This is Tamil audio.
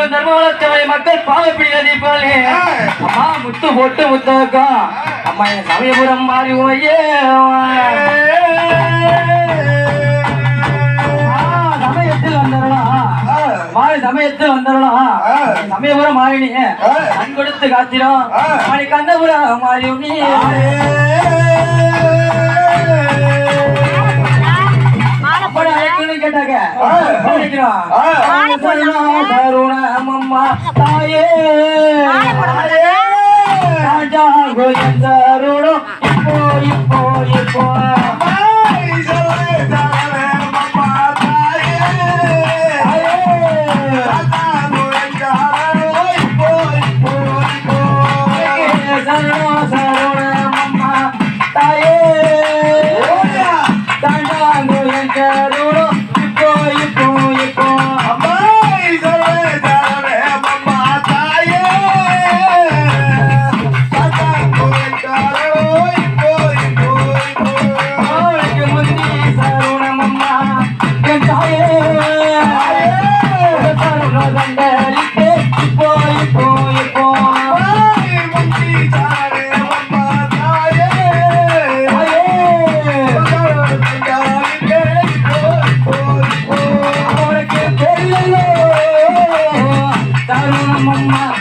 தர்மவளத்தவரை மக்கள் பாவப்பிடிக்காதே போலே அம்மா முத்து போட்டு முத்தக்கம் அம்மா என் சமயபுரம் மாறி ஓயே சமயத்தில் வந்துடலாம் மாறி சமயத்தில் வந்துடலாம் சமயபுரம் மாறினி கண் கொடுத்து காத்திரும் மாறி கண்ணபுரம் மாறி நீ கேட்டாங்க தருணமம்மா தாயே தருணம் இப்போ இப்போ இப்போ சருணமம்மா தாயே தருணம் இப்போ இப்போ இப்போ Mama